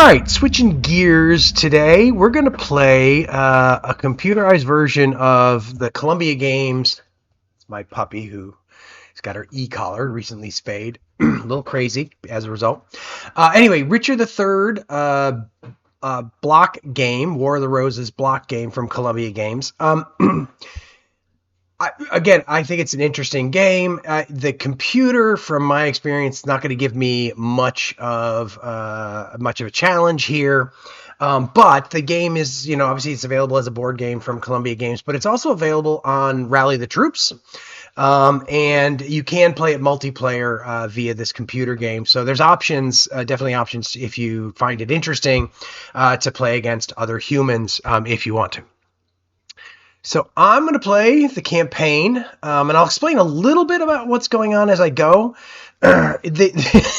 All right, switching gears today, we're going to play a computerized version of the Columbia Games. It's my puppy who has got her e-collar, recently spayed. A little crazy as a result. Anyway, Richard III block game, War of the Roses block game from Columbia Games. I think it's an interesting game. The computer, from my experience, is not going to give me much of a challenge here. But the game is, obviously it's available as a board game from Columbia Games, but it's also available on Rally the Troops. And you can play it multiplayer via this computer game. So there's options, definitely options if you find it interesting to play against other humans if you want to. So I'm going to play the campaign, and I'll explain a little bit about what's going on as I go. The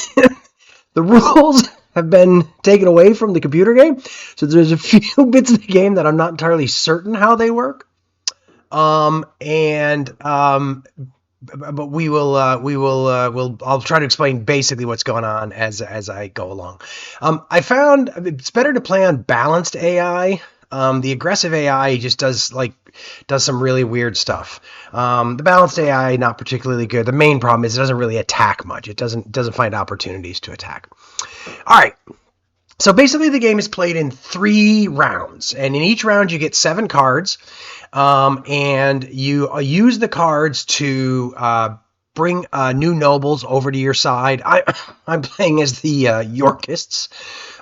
rules have been taken away from the computer game, so there's a few bits of the game that I'm not entirely certain how they work. But I'll try to explain basically what's going on as I go along. I found it's better to play on balanced AI. The aggressive AI just does some really weird stuff. The balanced AI, not particularly good. The main problem is it doesn't really attack much. It doesn't find opportunities to attack. All right. So basically the game is played in 3 rounds, and in each round you get 7 cards, and you use the cards to bring new nobles over to your side. I'm playing as the Yorkists,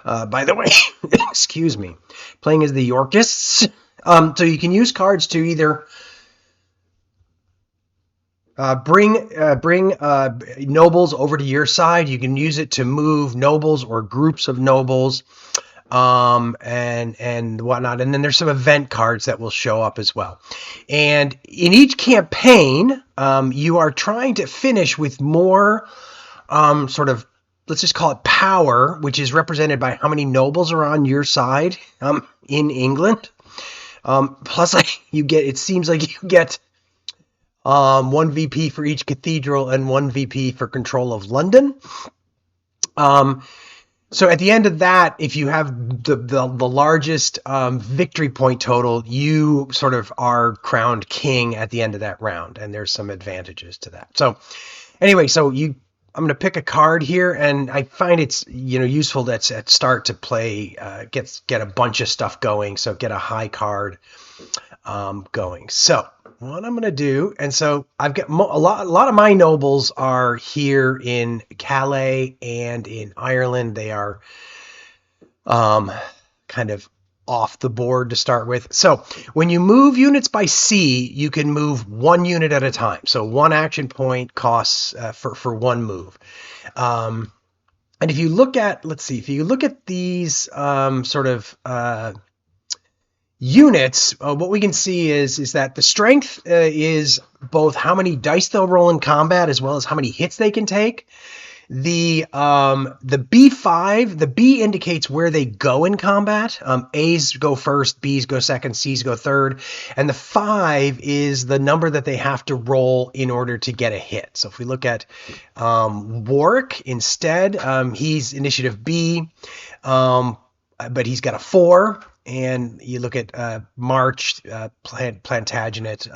by the way. Excuse me. Playing as the Yorkists. So you can use cards to either bring nobles over to your side. You can use it to move nobles or groups of nobles, and whatnot. And then there's some event cards that will show up as well. And in each campaign, you are trying to finish with more let's just call it power, which is represented by how many nobles are on your side in England. Plus, it seems like you get 1 VP for each cathedral and 1 VP for control of London. So at the end of that, if you have the largest victory point total, you sort of are crowned king at the end of that round, and there's some advantages to that. So anyway, I'm going to pick a card here, and I find it's useful at start to play, get a bunch of stuff going, so get a high card going. So what I'm going to do, and so I've got a lot of my nobles are here in Calais and in Ireland. They are kind of off the board to start with. So when you move units by sea, you can move 1 unit at a time. So 1 action point costs for 1 move. And if you look at, these units, what we can see is that the strength is both how many dice they'll roll in combat as well as how many hits they can take. The B5, the B indicates where they go in combat. A's go first, B's go second, C's go third, and the 5 is the number that they have to roll in order to get a hit. So if we look at Warwick instead, he's initiative B, but he's got a 4. And you look at March, Plantagenet.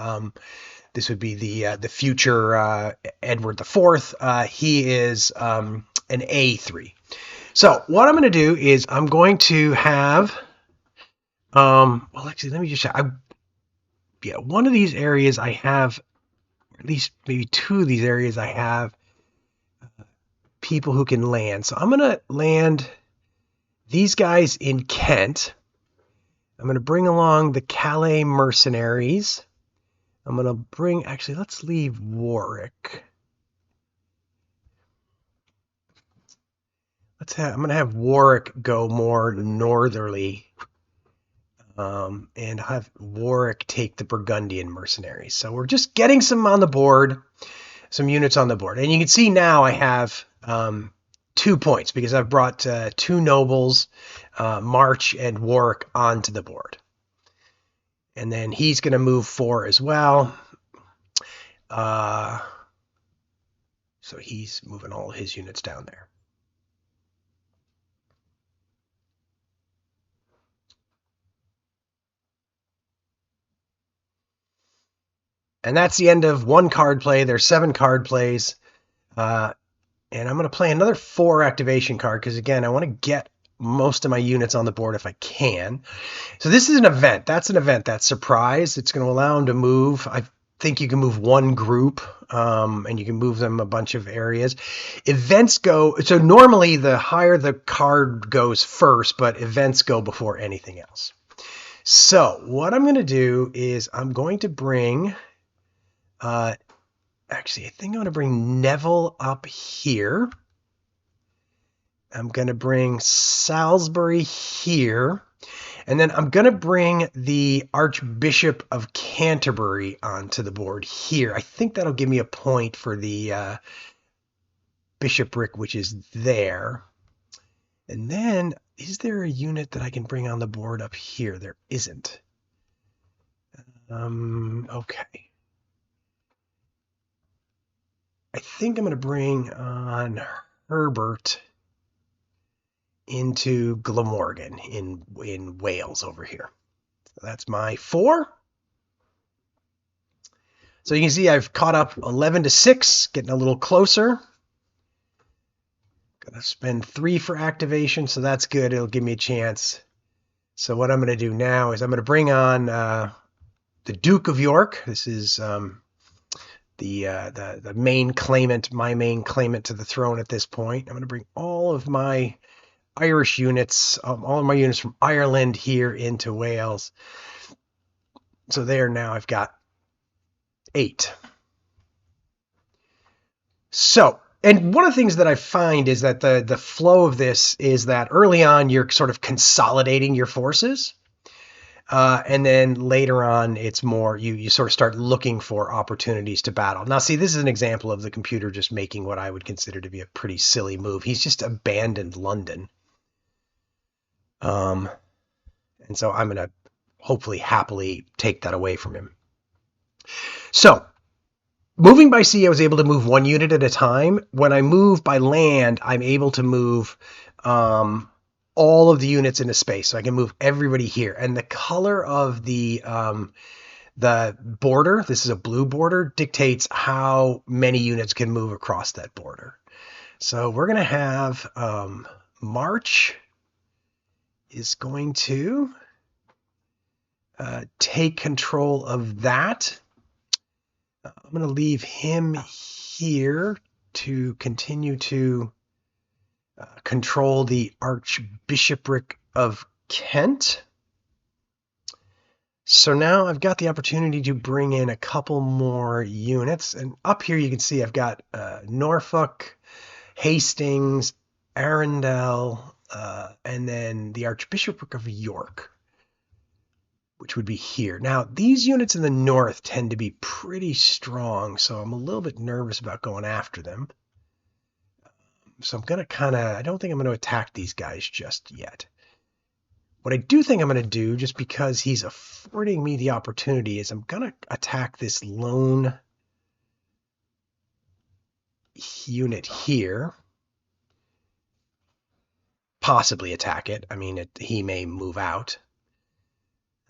This would be the future Edward IV. He is an A3. So what I'm going to do is I'm going to have, let me just check. One of these areas I have, at least maybe 2 of these areas I have people who can land. So I'm going to land these guys in Kent. I'm going to bring along the Calais mercenaries. I'm going to bring, let's leave Warwick. I'm going to have Warwick go more northerly, and have Warwick take the Burgundian mercenaries. So we're just getting some on the board, some units on the board. And you can see now I have 2 points because I've brought 2 nobles, March and Warwick, onto the board. And then he's going to move 4 as well. So he's moving all his units down there. And that's the end of one card play. There's 7 card plays. And I'm going to play another 4 activation card because, again, I want to get most of my units on the board if I can. So this is an event. That's an event. That's surprise. It's going to allow them to move. I think you can move one group, and you can move them a bunch of areas. Events go, so normally the higher the card goes first, but events go before anything else. So what I'm going to do is I'm going to bring, actually, I think I'm going to bring Neville up here. I'm going to bring Salisbury here. And then I'm going to bring the Archbishop of Canterbury onto the board here. I think that'll give me a point for the bishopric, which is there. And then, is there a unit that I can bring on the board up here? There isn't. Okay. I think I'm going to bring on Herbert into Glamorgan in Wales over here. So that's my 4. So you can see I've caught up 11-6, getting a little closer. Gonna spend 3 for activation, so that's good. It'll give me a chance. So what I'm going to do now is I'm going to bring on the Duke of York. This is the main claimant, my main claimant to the throne at this point. I'm going to bring all of my Irish units, all of my units from Ireland here into Wales. So there now I've got 8. So, and one of the things that I find is that the flow of this is that early on you're sort of consolidating your forces. And then later on, it's more, you sort of start looking for opportunities to battle. Now, see, this is an example of the computer just making what I would consider to be a pretty silly move. He's just abandoned London. And so I'm going to hopefully happily take that away from him. So moving by sea, I was able to move 1 unit at a time. When I move by land, I'm able to move all of the units into space. So I can move everybody here. And the color of the border, this is a blue border, dictates how many units can move across that border. So we're going to have March is going to take control of that. I'm going to leave him here to continue to control the Archbishopric of Kent. So now I've got the opportunity to bring in a couple more units. And up here you can see I've got Norfolk, Hastings, Arundel, and then the Archbishopric of York, which would be here. Now, these units in the north tend to be pretty strong, so I'm a little bit nervous about going after them. So I'm going to I don't think I'm going to attack these guys just yet. What I do think I'm going to do, just because he's affording me the opportunity, is I'm going to attack this lone unit here. Possibly attack it. I mean, he may move out.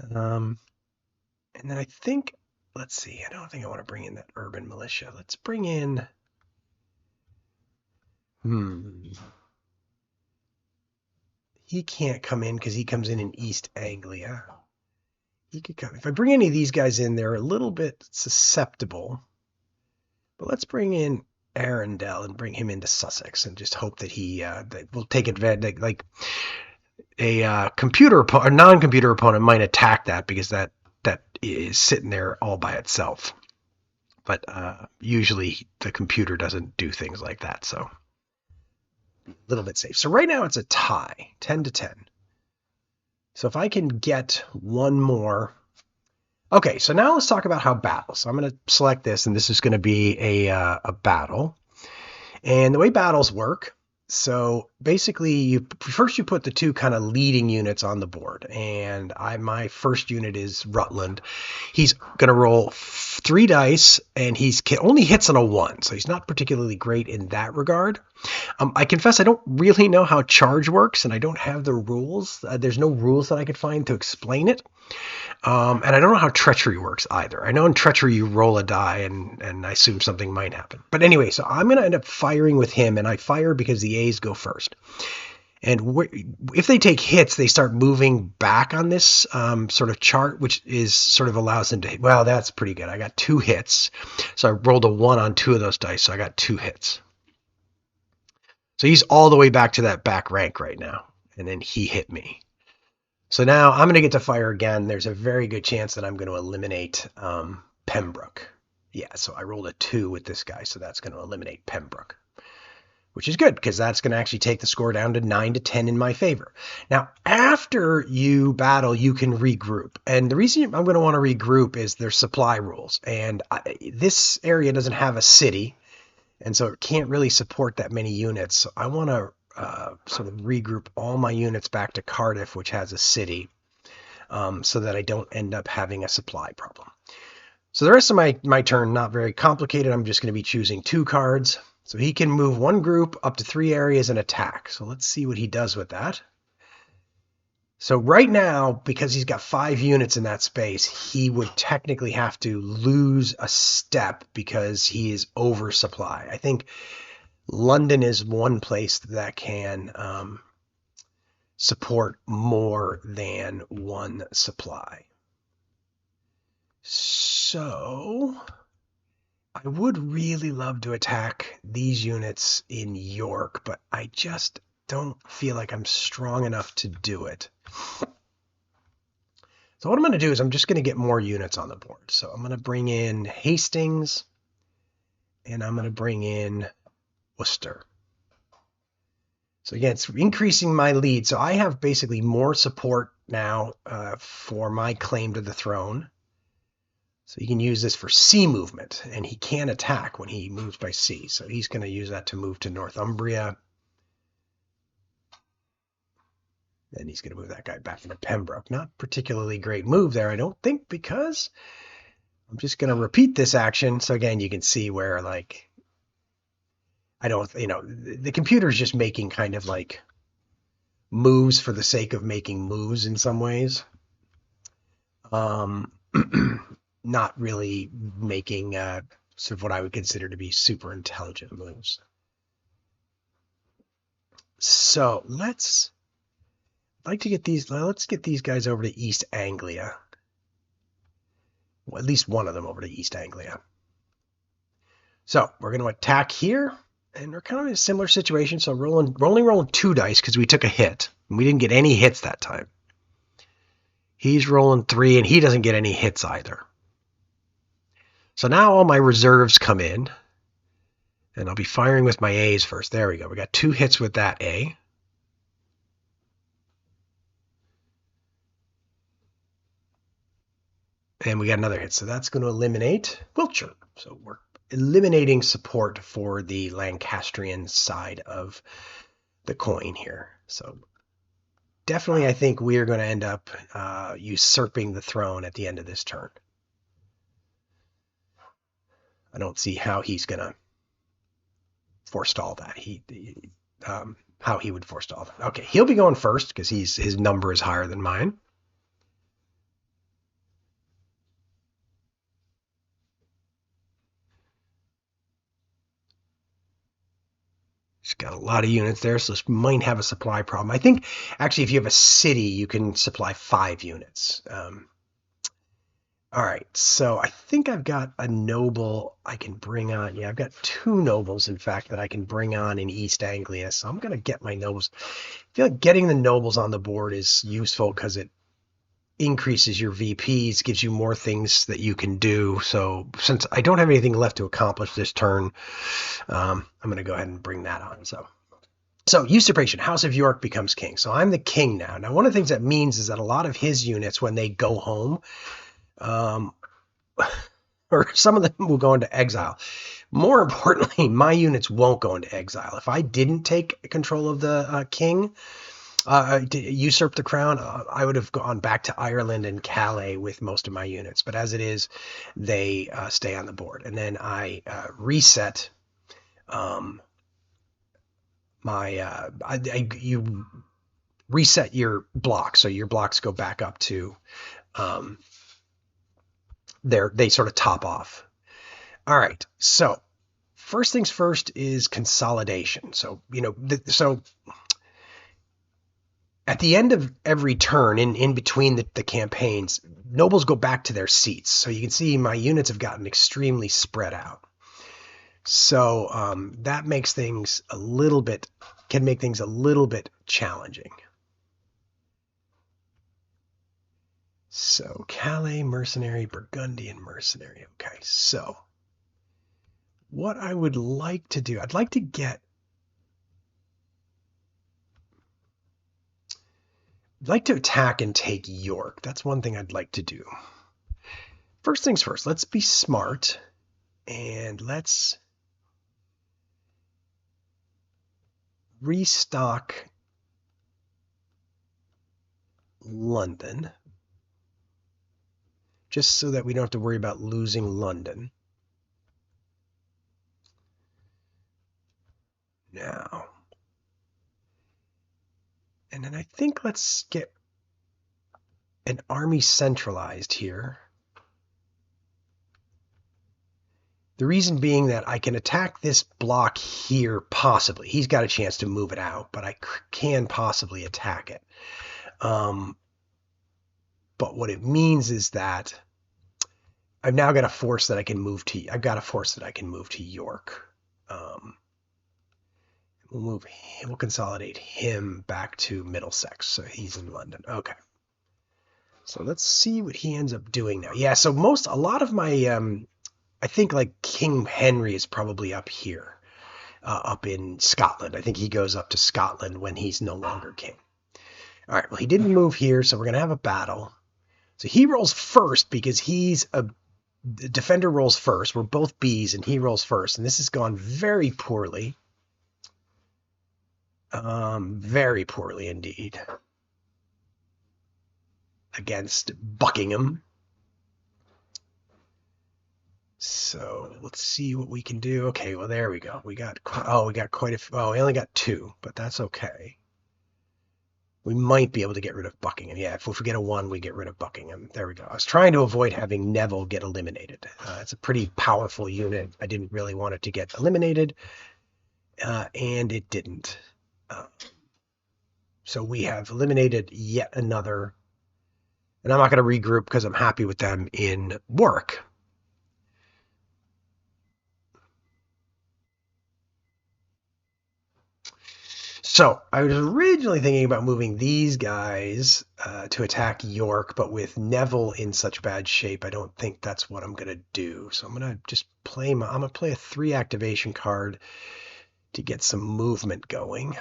And then I think, let's see, I don't think I want to bring in that urban militia. Let's bring in, he can't come in because he comes in East Anglia. He could come. If I bring any of these guys in, they're a little bit susceptible. But let's bring in Arundel and bring him into Sussex and just hope that that will take advantage. Like a computer or non-computer opponent might attack that because that is sitting there all by itself. But usually the computer doesn't do things like that, so a little bit safe. So right now it's a tie, 10-10. So if I can get one more. Okay, so now let's talk about how battles. So I'm going to select this, and this is going to be a battle. And the way battles work, so basically you put the 2 kind of leading units on the board. And my first unit is Rutland. He's going to roll 3 dice, and he's only hits on a 1, so he's not particularly great in that regard. I confess I don't really know how charge works, and I don't have the rules. There's no rules that I could find to explain it. And I don't know how treachery works either. I know in treachery you roll a die, and I assume something might happen. But anyway, so I'm going to end up firing with him, and I fire because the A's go first. And if they take hits, they start moving back on this sort of chart, which is sort of allows them to hit. Well, that's pretty good. I got 2 hits. So I rolled a 1 on 2 of those dice, so I got 2 hits. So he's all the way back to that back rank right now. And then he hit me. So now I'm going to get to fire again. There's a very good chance that I'm going to eliminate Pembroke. Yeah, so I rolled a 2 with this guy, so that's going to eliminate Pembroke, which is good because that's going to actually take the score down to 9 to 10 in my favor. Now, after you battle, you can regroup. And the reason I'm going to want to regroup is there's supply rules. And this area doesn't have a city, and so it can't really support that many units. So I want to sort of regroup all my units back to Cardiff, which has a city, so that I don't end up having a supply problem. So the rest of my turn, not very complicated. I'm just going to be choosing 2 cards. So he can move 1 group up to 3 areas and attack. So let's see what he does with that. So right now, because he's got 5 units in that space, he would technically have to lose a step because he is oversupply. I think London is one place that can support more than 1 supply. So I would really love to attack these units in York, but I just don't feel like I'm strong enough to do it. So what I'm going to do is I'm just going to get more units on the board. So I'm going to bring in Hastings, and I'm going to bring in Worcester. So again, it's increasing my lead. So I have basically more support now for my claim to the throne. So you can use this for sea movement, and he can attack when he moves by sea. So he's going to use that to move to Northumbria. Then he's going to move that guy back into Pembroke. Not particularly great move there, I don't think, because I'm just going to repeat this action. So again, you can see where, like, I don't, the computer's just making kind of like moves for the sake of making moves in some ways. Not really making sort of what I would consider to be super intelligent moves. So let's get these guys over to East Anglia. Well, at least one of them over to East Anglia. So we're going to attack here, and we're kind of in a similar situation. So rolling 2 dice because we took a hit. And we didn't get any hits that time. He's rolling 3, and he doesn't get any hits either. So now all my reserves come in, and I'll be firing with my A's first. There we go. We got 2 hits with that A. And we got another hit. So that's going to eliminate Wiltshire. So we're eliminating support for the Lancastrian side of the coin here. So definitely I think we are going to end up usurping the throne at the end of this turn. I don't see how he's going to forestall that. How he would forestall that. Okay, he'll be going first because his number is higher than mine. He's got a lot of units there, so this might have a supply problem. I think actually if you have a city, you can supply 5 units. All right, so I think I've got a noble I can bring on. Yeah, I've got 2 nobles, in fact, that I can bring on in East Anglia. So I'm going to get my nobles. I feel like getting the nobles on the board is useful because it increases your VPs, gives you more things that you can do. So since I don't have anything left to accomplish this turn, I'm going to go ahead and bring that on. So usurpation, House of York becomes king. So I'm the king now. Now, one of the things that means is that a lot of his units, when they go home, or some of them will go into exile. More importantly, my units won't go into exile. If I didn't take control of the king, To usurp the crown, I would have gone back to Ireland and Calais with most of my units, but as it is, they stay on the board. And then I reset um, you reset your block, so your blocks go back up to um, they sort of top off. All right, so first things first is consolidation. So so at the end of every turn in between the campaigns, nobles go back to their seats. So you can see my units have gotten extremely spread out. So that makes things can make things a little bit challenging. So Calais mercenary, Burgundian mercenary. Okay, so what I would like to do, I'd like to attack and take York. That's one thing I'd like to do. First things first, let's be smart and let's restock London just so that we don't have to worry about losing London. Now, and then I think let's get an army centralized here. The reason being that I can attack this block here possibly. He's got a chance to move it out, but I can possibly attack it. But what it means is that I've now got a force that I can move to. I've got a force that I can move to York. We'll consolidate him back to Middlesex, so he's in London. Okay. So let's see what he ends up doing now. Yeah, so a lot of my I think like King Henry is probably up here, up in Scotland. I think he goes up to Scotland when he's no longer king. All right, well, he didn't move here, so we're going to have a battle. So he rolls first because the defender rolls first. We're both Bs, and he rolls first, and this has gone very poorly. Very poorly indeed against Buckingham. So let's see what we can do. Okay, well, there we go. We got quite a few. Oh, we only got 2, but that's okay. We might be able to get rid of Buckingham. Yeah, if we get a 1, we get rid of Buckingham. There we go. I was trying to avoid having Neville get eliminated. It's a pretty powerful unit. I didn't really want it to get eliminated, and it didn't. So we have eliminated yet another, and I'm not going to regroup because I'm happy with them in work. So I was originally thinking about moving these guys to attack York, but with Neville in such bad shape, I don't think that's what I'm going to do. So I'm going to just I'm going to play a 3 activation card to get some movement going.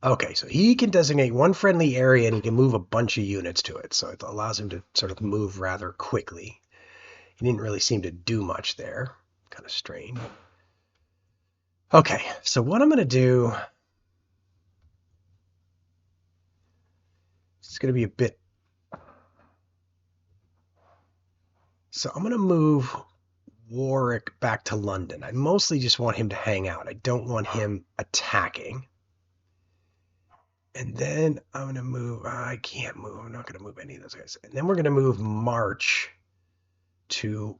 Okay, so he can designate 1 friendly area and he can move a bunch of units to it. So it allows him to sort of move rather quickly. He didn't really seem to do much there. Kind of strange. Okay, so what I'm going to do, it's going to be a bit, so I'm going to move Warwick back to London. I mostly just want him to hang out. I don't want him attacking. And then I'm going to move, I can't move, I'm not going to move any of those guys. And then we're going to move March to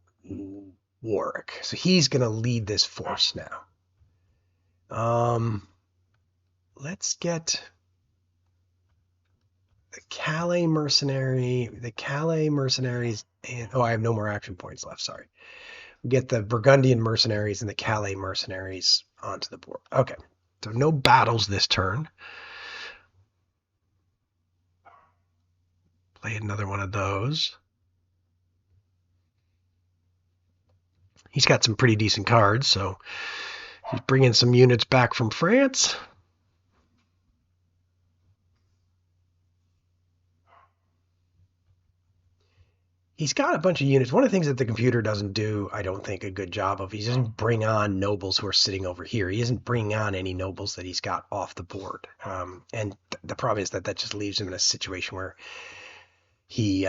Warwick. So he's going to lead this force now. Let's get the Calais mercenaries, and I have no more action points left. Sorry. We get the Burgundian mercenaries and the Calais mercenaries onto the board. Okay, so no battles this turn. Play another one of those. He's got some pretty decent cards, so he's bringing some units back from France. he's got a bunch of units. One of the things that the computer doesn't do, I don't think, a good job of, he doesn't bring on nobles who are sitting over here. He isn't bringing on any nobles that he's got off the board. And the problem is that that just leaves him in a situation where he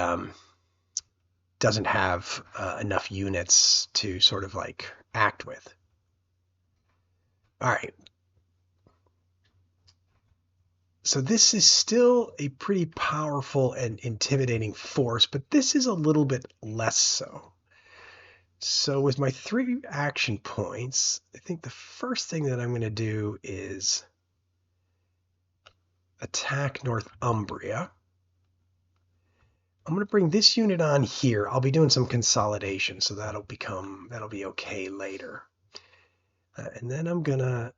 doesn't have enough units to sort of like act with. All right. So this is still a pretty powerful and intimidating force, but this is a little bit less so. So with my 3 action points, I think the first thing that I'm going to do is attack Northumbria. I'm going to bring this unit on here. I'll be doing some consolidation, so that'll be okay later. And then I'm going to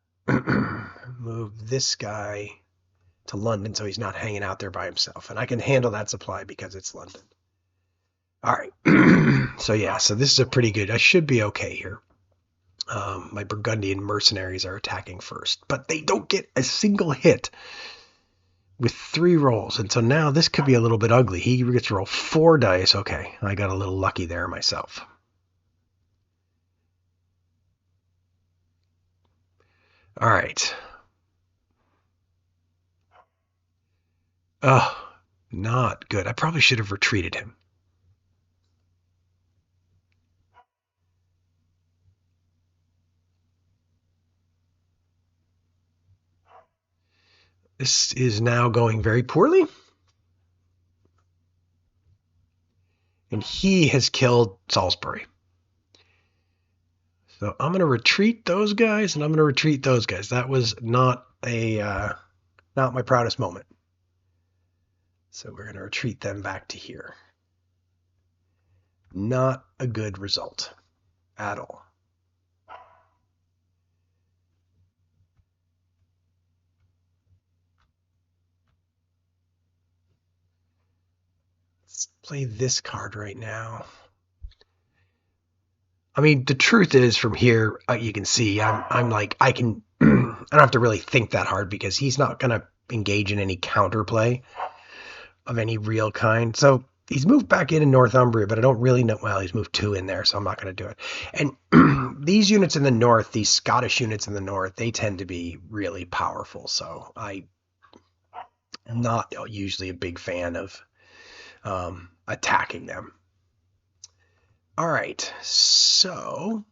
move this guy to London so he's not hanging out there by himself. And I can handle that supply because it's London. All right. So this is a pretty good, I should be okay here. My Burgundian mercenaries are attacking first, but they don't get a single hit with 3 rolls. And so now this could be a little bit ugly. He gets to roll 4 dice. Okay, I got a little lucky there myself. All right. Oh, not good. I probably should have retreated him. This is now going very poorly. And he has killed Salisbury. So I'm going to retreat those guys, and I'm going to retreat those guys. That was not my proudest moment. So we're going to retreat them back to here. Not a good result at all. Let's play this card right now. I mean, the truth is, from here, you can see I'm like, I don't have to really think that hard because he's not going to engage in any counterplay of any real kind. So he's moved back in Northumbria, but I don't really know. Well, he's moved 2 in there, so I'm not going to do it. And these units in the north, these Scottish units in the north, they tend to be really powerful. So I'm not usually a big fan of attacking them. All right, so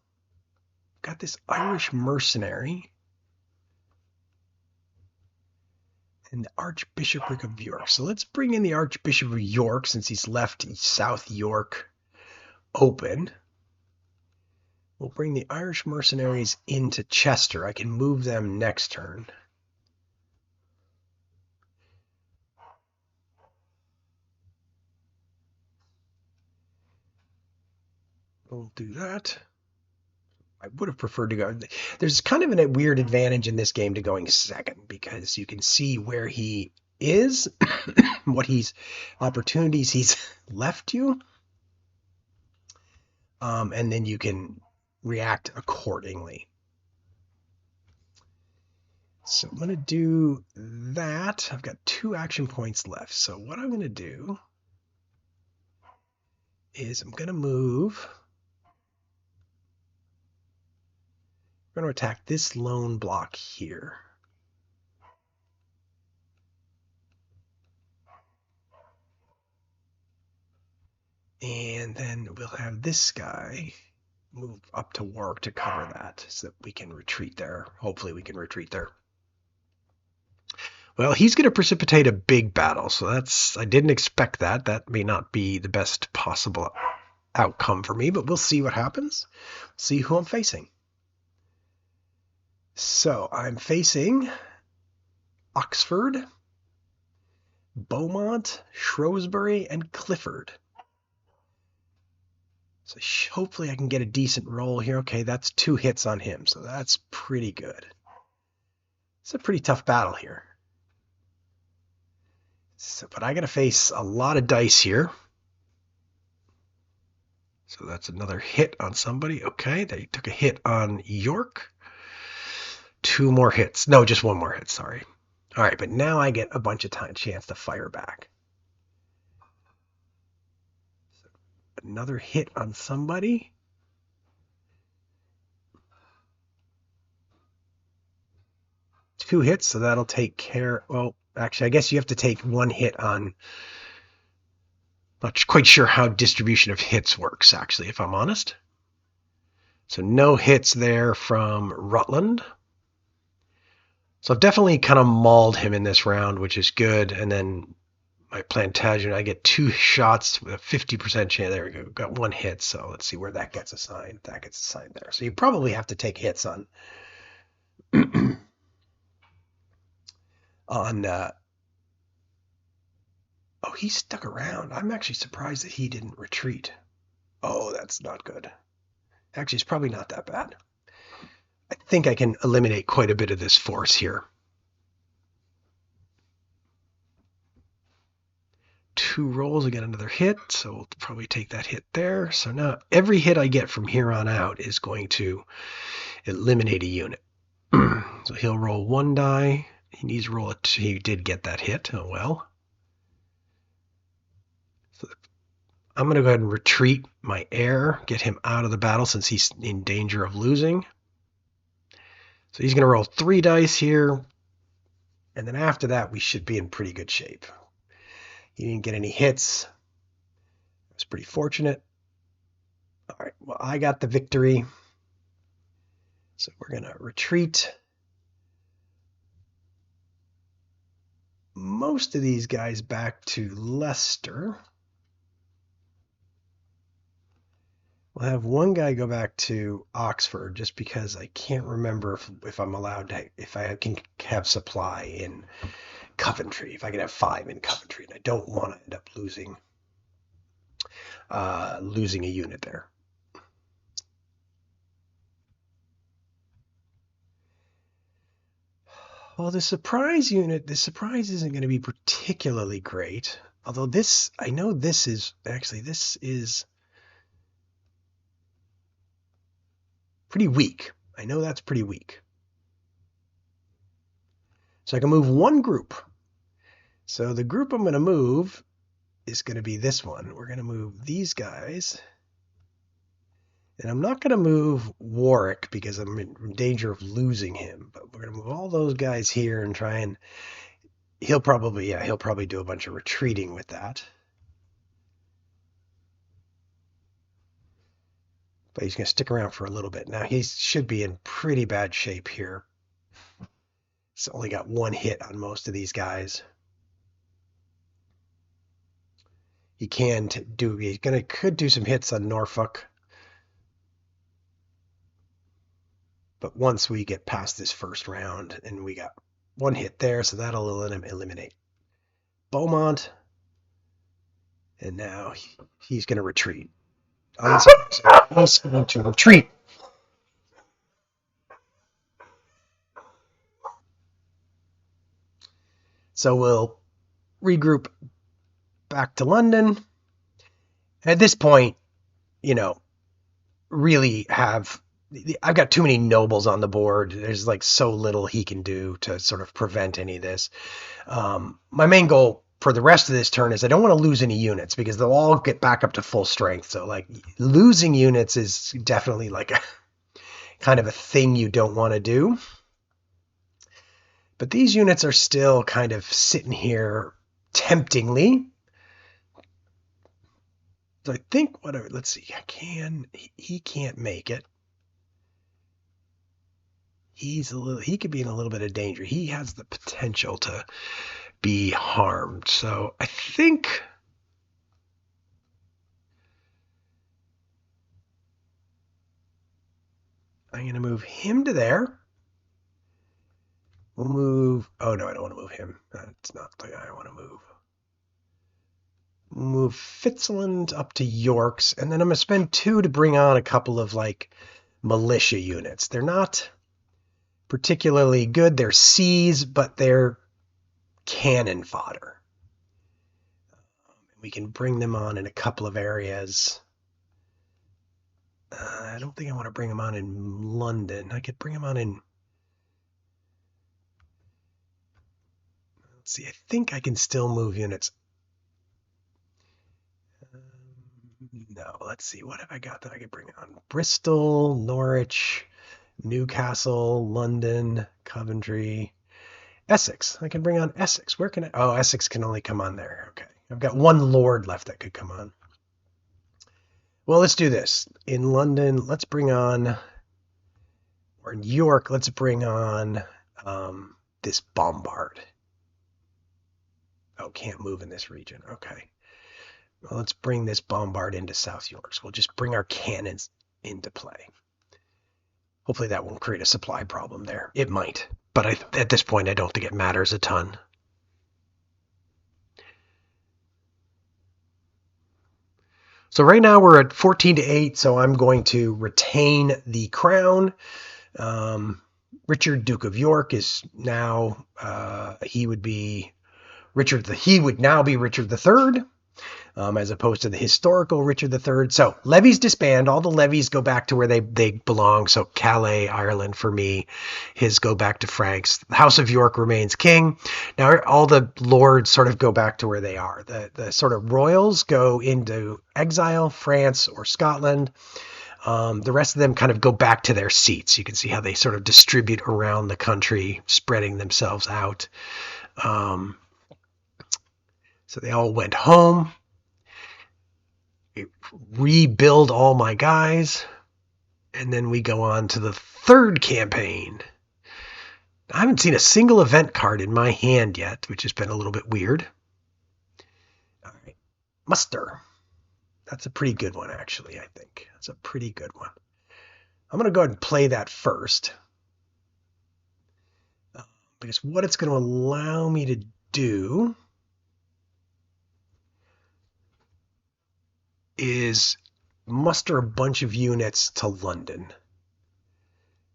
got this Irish mercenary and the Archbishopric of York. So let's bring in the Archbishop of York since he's left South York open. We'll bring the Irish mercenaries into Chester. I can move them next turn. We'll do that. I would have preferred to go. There's kind of a weird advantage in this game to going second because you can see where he is, what opportunities he's left you, and then you can react accordingly. So I'm going to do that. I've got 2 action points left. So what I'm going to do is I'm going to move. We're going to attack this lone block here. And then we'll have this guy move up to Warwick to cover that so that we can retreat there. Hopefully we can retreat there. Well, he's going to precipitate a big battle, so I didn't expect that. That may not be the best possible outcome for me, but we'll see what happens. See who I'm facing. So I'm facing Oxford, Beaumont, Shrewsbury, and Clifford. So hopefully I can get a decent roll here. Okay, that's 2 hits on him, so that's pretty good. It's a pretty tough battle here. So, but I got to face a lot of dice here. So that's another hit on somebody. Okay, they took a hit on York. 2 more hits. No, just 1 more hit, sorry. All right, but now I get a bunch of chance to fire back. So another hit on somebody. Two hits, so that'll take care. Well, actually, I guess you have to take one hit on. Not quite sure how distribution of hits works, actually, if I'm honest. So no hits there from Rutland. So I've definitely kind of mauled him in this round, which is good. And then my Plantagenet, I get 2 shots with a 50% chance. There we go. Got 1 hit. So let's see where that gets assigned. That gets assigned there. So you probably have to take hits on on. Oh, he stuck around. I'm actually surprised that he didn't retreat. Oh, that's not good. Actually, it's probably not that bad. I think I can eliminate quite a bit of this force here. 2 rolls, I get another hit, so we'll probably take that hit there. So now every hit I get from here on out is going to eliminate a unit. So he'll roll 1 die. He needs to roll a 2. He did get that hit. Oh well. So I'm going to go ahead and retreat my heir, get him out of the battle since he's in danger of losing. So he's going to roll 3 dice here. And then after that, we should be in pretty good shape. He didn't get any hits. I was pretty fortunate. All right, well, I got the victory. So we're going to retreat. Most of these guys back to Leicester. We'll have one guy go back to Oxford just because I can't remember if I'm allowed to, if I can have supply in Coventry, if I can have 5 in Coventry, and I don't want to end up losing a unit there. Well, the surprise isn't going to be particularly great. Although I know this is pretty weak. I know that's pretty weak. So I can move one group. So the group I'm going to move is going to be this one. We're going to move these guys. And I'm not going to move Warwick because I'm in danger of losing him. But we're going to move all those guys here and try and he'll probably do a bunch of retreating with that. But he's going to stick around for a little bit. Now he should be in pretty bad shape here. He's only got 1 hit on most of these guys. He could do some hits on Norfolk. But once we get past this first round, and we got 1 hit there, so that'll eliminate Beaumont. And now he's going to retreat. He's going to retreat. So we'll regroup back to London. At this point, really I've got too many nobles on the board. There's like so little he can do to sort of prevent any of this. My main goal for the rest of this turn is I don't want to lose any units because they'll all get back up to full strength. So like losing units is definitely like a kind of a thing you don't want to do. But these units are still kind of sitting here temptingly. So I think let's see, he can't make it. He could be in a little bit of danger. He has the potential to be harmed. So I think I'm going to move him to there. We'll move. Oh no, I don't want to move him. That's not the guy I want to move. We'll move Fitzaland up to York's, and then I'm going to spend 2 to bring on a couple of like militia units. They're not particularly good. They're C's, but they're cannon fodder. We can bring them on in a couple of areas. I don't think I want to bring them on in London. I could bring them on in... Let's see, I think I can still move units. No, let's see. What have I got that I could bring on? Bristol, Norwich, Newcastle, London, Coventry, Essex. I can bring on Essex. Where can I? Oh, Essex can only come on there. Okay. I've got one lord left that could come on. Well, let's do this. In London, let's bring on, or in York, let's bring on this bombard. Oh, can't move in this region. Okay. Well, let's bring this bombard into South York. So we'll just bring our cannons into play. Hopefully that won't create a supply problem there. It might, but at this point, I don't think it matters a ton. So right now we're at 14-8, so I'm going to retain the crown. Richard, Duke of York, is now he would now be Richard III. As opposed to the historical Richard III. So levies disband. All the levies go back to where they belong. So Calais, Ireland for me. His go back to Franks. The House of York remains king. Now all the lords sort of go back to where they are. The sort of royals go into exile, France or Scotland. The rest of them kind of go back to their seats. You can see how they sort of distribute around the country, spreading themselves out. So they all went home. Rebuild all my guys, and then we go on to the third campaign. I haven't seen a single event card in my hand yet, which has been a little bit weird. All right. Muster. That's a pretty good one, actually, I think. That's a pretty good one. I'm going to go ahead and play that first. Because what it's going to allow me to do is muster a bunch of units to London.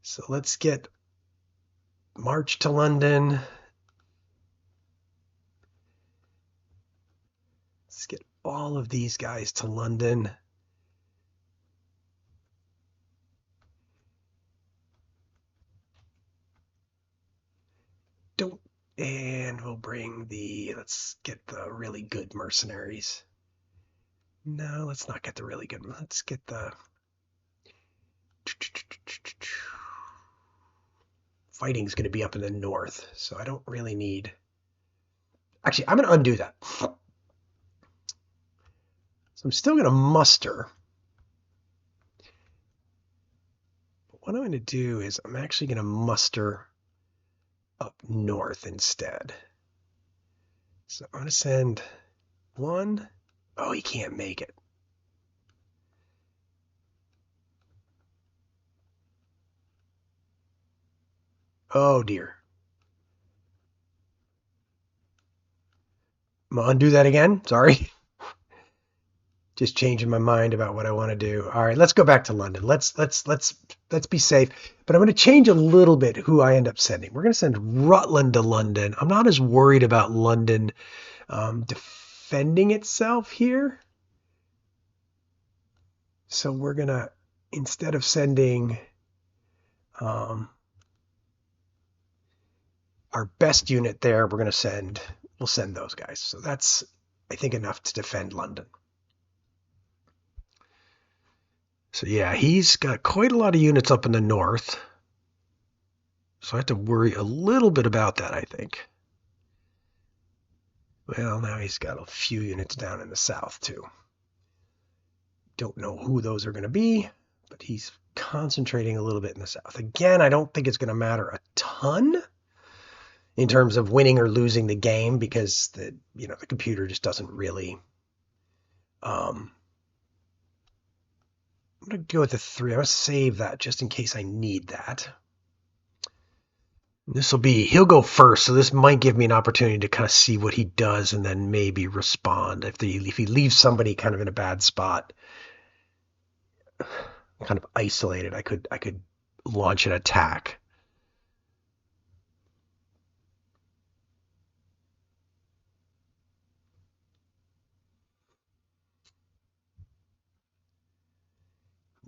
So let's get march to London. Let's get all of these guys to London. And we'll bring let's get the really good mercenaries. No, let's not get the really good. Let's get the fighting's going to be up in the north, so I don't really need. Actually, I'm going to undo that. So I'm still going to muster. But what I'm going to do is I'm actually going to muster up north instead. So I'm going to send one. Oh, he can't make it. Oh, dear. I'm going to undo that again. Sorry. Just changing my mind about what I want to do. All right, let's go back to London. Let's be safe. But I'm going to change a little bit who I end up sending. We're going to send Rutland to London. I'm not as worried about London defending itself here. So we're going to, instead of sending our best unit there, we'll send those guys. So that's, I think, enough to defend London. So yeah, he's got quite a lot of units up in the north. So I have to worry a little bit about that, I think. Well, now he's got a few units down in the south, too. Don't know who those are going to be, but he's concentrating a little bit in the south. Again, I don't think it's going to matter a ton in terms of winning or losing the game, because the computer just doesn't really. I'm going to go with the 3. I'm going to save that just in case I need that. He'll go first, so this might give me an opportunity to kind of see what he does and then maybe respond. If he leaves somebody kind of in a bad spot, kind of isolated, I could launch an attack.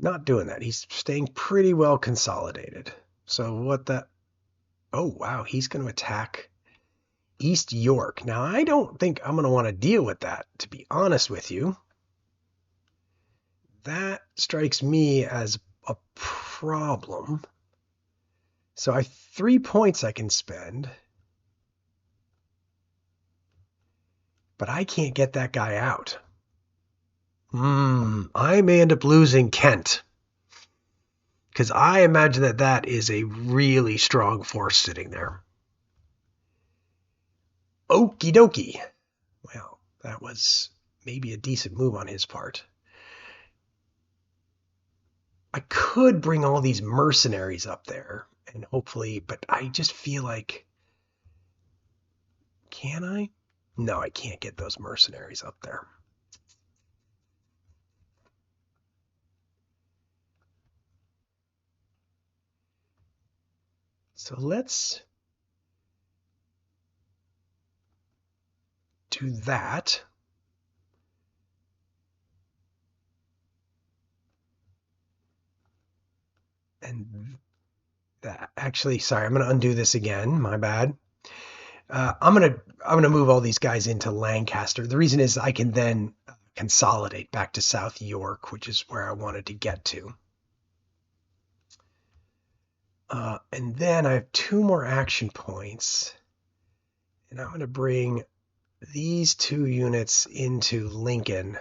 Not doing that. He's staying pretty well consolidated. So oh wow, he's going to attack East York. Now I don't think I'm going to want to deal with that, to be honest with you. that strikes me as a problem. So I have 3 points I can spend, but I can't get that guy out. I may end up losing Kent, because I imagine that that is a really strong force sitting there. Okie dokie. Well, that was maybe a decent move on his part. I could bring all these mercenaries up there and hopefully, but I just feel like, can I? No, I can't get those mercenaries up there. So let's do that. And that, actually, sorry, I'm going to undo this again. My bad. I'm gonna move all these guys into Lancaster. The reason is I can then consolidate back to South York, which is where I wanted to get to. And then I have 2 more action points, and I'm gonna bring these 2 units into Lincoln,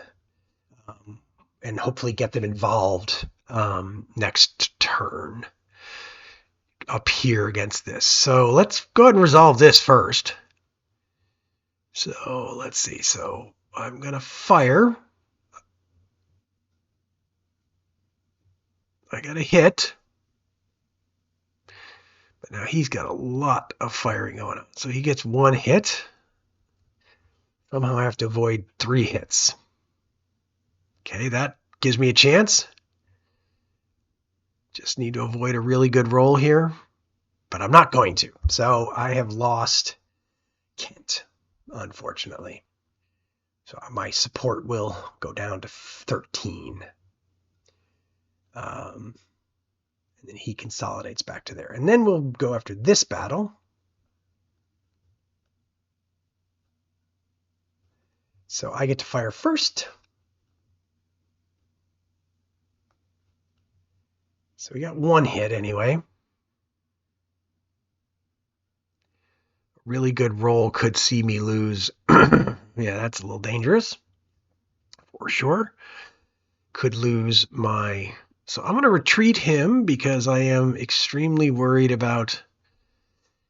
and hopefully get them involved next turn up here against this. So let's go ahead and resolve this first. So let's see. So I'm going to fire. I got a hit. But now he's got a lot of firing going on. So he gets 1 hit. Somehow I have to avoid 3 hits. Okay, that gives me a chance. Just need to avoid a really good roll here. But I'm not going to. So I have lost Kent, unfortunately. So my support will go down to 13. And then he consolidates back to there. And then we'll go after this battle. So I get to fire first. So we got 1 hit anyway. Really good roll could see me lose. Yeah, that's a little dangerous. For sure. Could lose my... So I'm going to retreat him because I am extremely worried about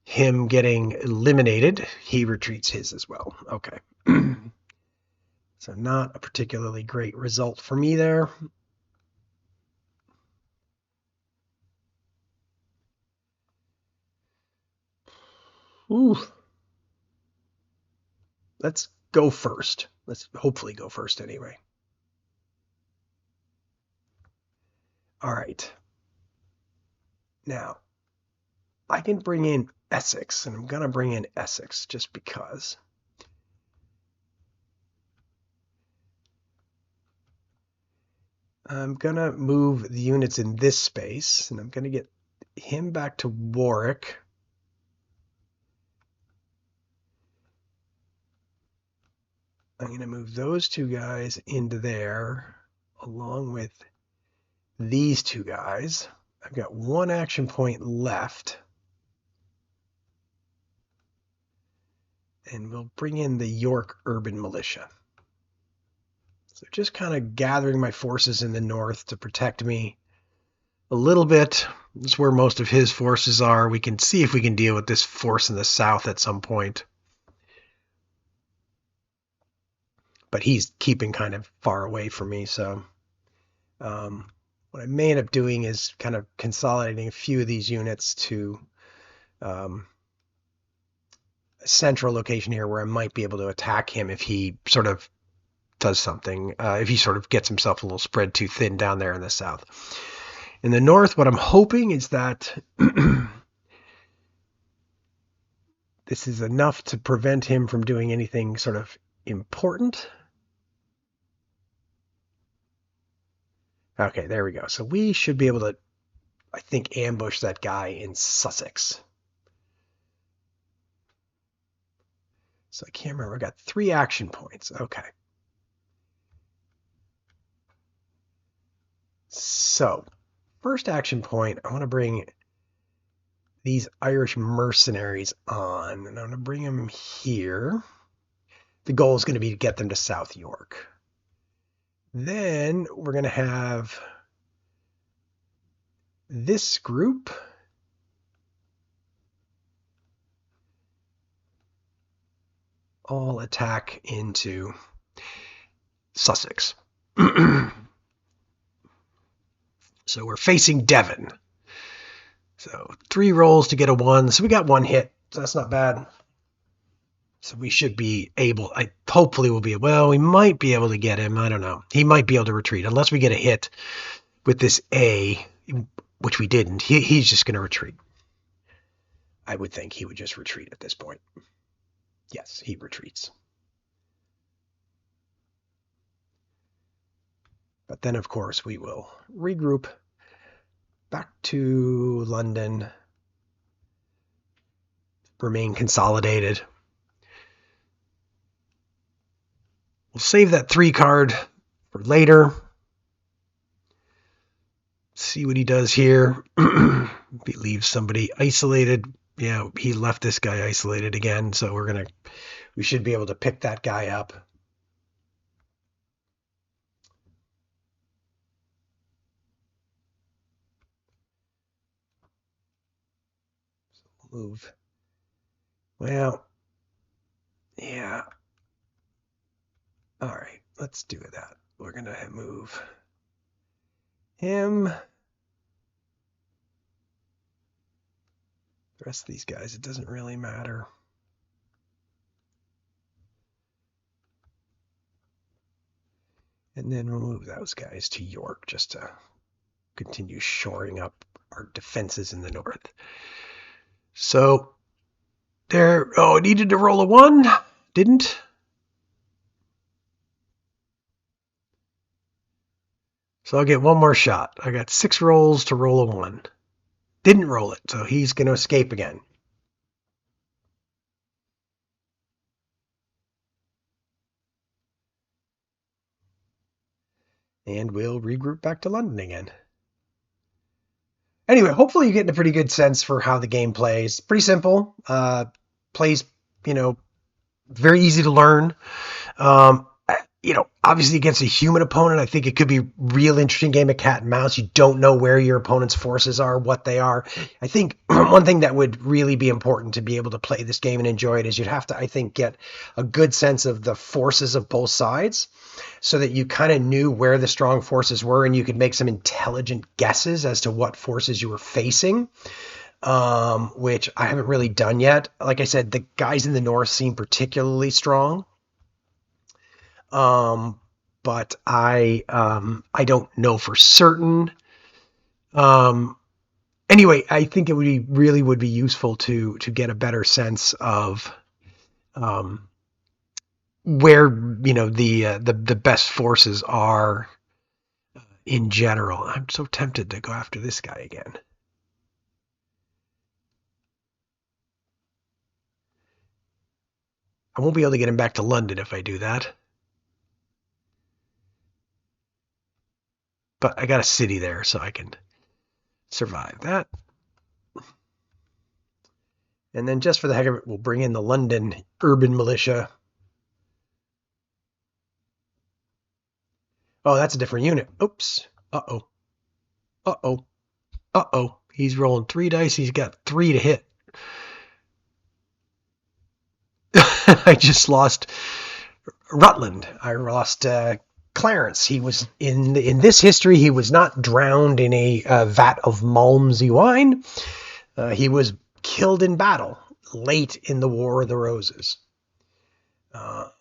him getting eliminated. He retreats his as well. Okay. So not a particularly great result for me there. Ooh. Let's go first. Let's hopefully go first anyway. All right. Now, I can bring in Essex, and I'm going to bring in Essex just because. I'm going to move the units in this space, and I'm going to get him back to Warwick. I'm going to move those 2 guys into there, along with these 2 guys. I've got 1 action point left. And we'll bring in the York Urban Militia. So just kind of gathering my forces in the north to protect me a little bit. That's where most of his forces are. We can see if we can deal with this force in the south at some point. But he's keeping kind of far away from me. So what I may end up doing is kind of consolidating a few of these units to a central location here where I might be able to attack him if he sort of does something, if he sort of gets himself a little spread too thin down there in the south. In the north, what I'm hoping is that this is enough to prevent him from doing anything sort of important. Okay, there we go. So we should be able to, I think, ambush that guy in Sussex. So I can't remember. I got 3 action points. Okay. So, first action point, I want to bring these Irish mercenaries on, and I'm going to bring them here. The goal is going to be to get them to South York. Then we're going to have this group all attack into Sussex. So we're facing Devon. So 3 rolls to get a 1. So we got 1 hit. So that's not bad. So we should be able, hopefully we'll be, well, we might be able to get him. I don't know. He might be able to retreat unless we get a hit with this A, which we didn't. He's just going to retreat. I would think he would just retreat at this point. Yes, he retreats. But then, of course, we will regroup back to London, remain consolidated. We'll save that 3 card for later. See what he does here. If he leaves somebody isolated. Yeah, he left this guy isolated again, so we should be able to pick that guy up. Move. Well, yeah. All right, let's do that. We're going to move him. The rest of these guys, it doesn't really matter. And then we'll move those guys to York just to continue shoring up our defenses in the north. So there, it needed to roll a 1, didn't? So I'll get 1 more shot. I got 6 rolls to roll a 1. Didn't roll it, so he's going to escape again. And we'll regroup back to London again. Anyway, hopefully you're getting a pretty good sense for how the game plays. Pretty simple. Plays, very easy to learn. Obviously against a human opponent, I think it could be a real interesting game of cat and mouse. You don't know where your opponent's forces are, what they are. I think one thing that would really be important to be able to play this game and enjoy it is you'd have to, I think, get a good sense of the forces of both sides so that you kind of knew where the strong forces were and you could make some intelligent guesses as to what forces you were facing, which I haven't really done yet. Like I said, the guys in the north seem particularly strong. But I don't know for certain. Anyway, I think it would be useful to get a better sense of where the best forces are in general. I'm so tempted to go after this guy again. I won't be able to get him back to London if I do that. But I got a city there, so I can survive that. And then just for the heck of it, we'll bring in the London urban militia. Oh, that's a different unit. Oops. Uh-oh. Uh-oh. Uh-oh. He's rolling 3 dice. He's got 3 to hit. I just lost Rutland. I lost Clarence. He was in this history. He was not drowned in a vat of Malmsey wine. He was killed in battle late in the War of the Roses. So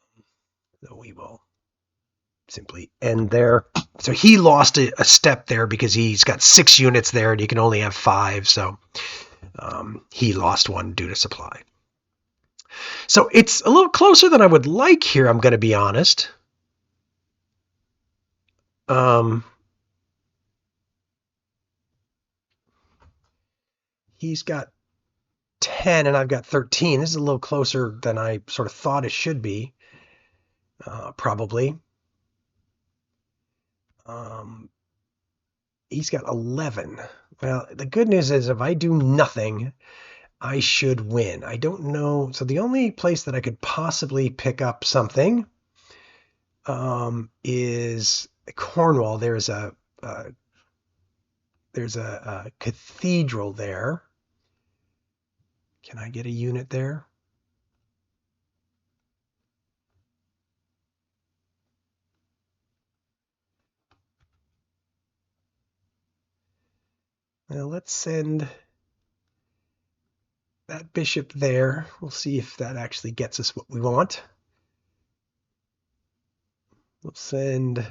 we will simply end there. So he lost a step there because he's got 6 units there and you can only have 5. So he lost 1 due to supply. So it's a little closer than I would like here, I'm going to be honest. He's got 10 and I've got 13. This is a little closer than I sort of thought it should be, probably. he's got 11. Well, the good news is if I do nothing, I should win. I don't know. So the only place that I could possibly pick up something is Cornwall. There's a cathedral there. Can I get a unit there? Well, let's send that bishop there. We'll see if that actually gets us what we want. We'll send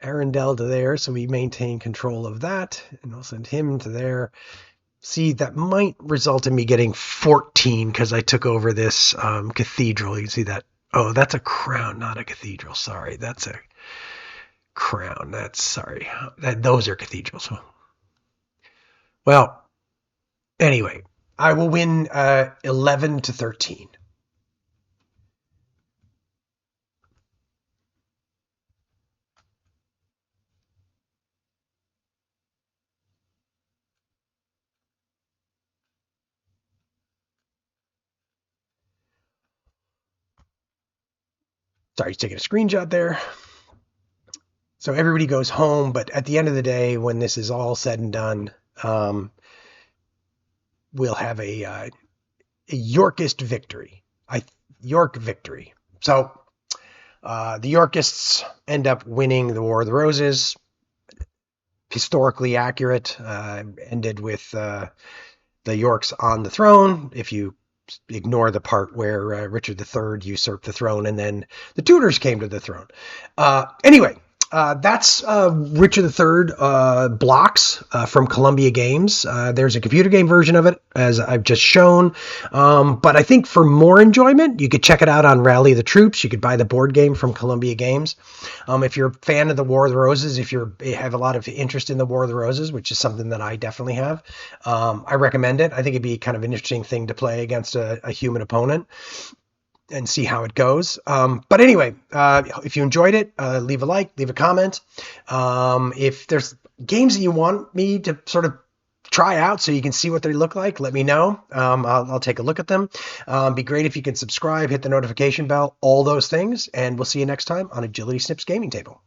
Arundel to there so we maintain control of that. And we'll send him to there. See, that might result in me getting 14 because I took over this cathedral. You can see that. Oh, that's a crown, not a cathedral. Sorry, that's a crown. Those are cathedrals. Well, anyway, I will win 11 to 13. Sorry, just taking a screenshot there. So everybody goes home, but at the end of the day, when this is all said and done, we'll have a Yorkist victory. York victory. So the Yorkists end up winning the War of the Roses. Historically accurate. Ended with the Yorks on the throne. If you ignore the part where Richard III usurped the throne and then the Tudors came to the throne. Anyway, that's Richard III blocks from Columbia Games. There's a computer game version of it, as I've just shown. But I think for more enjoyment, you could check it out on Rally the Troops. You could buy the board game from Columbia Games. If you're a fan of the War of the Roses, if you have a lot of interest in the War of the Roses, which is something that I definitely have, I recommend it. I think it'd be kind of an interesting thing to play against a human opponent and see how it goes. But anyway, if you enjoyed it, leave a like, leave a comment. If there's games that you want me to sort of try out so you can see what they look like, let me know. I'll take a look at them. Be great if you can subscribe, hit the notification bell, all those things. And we'll see you next time on Agility Snips Gaming Table.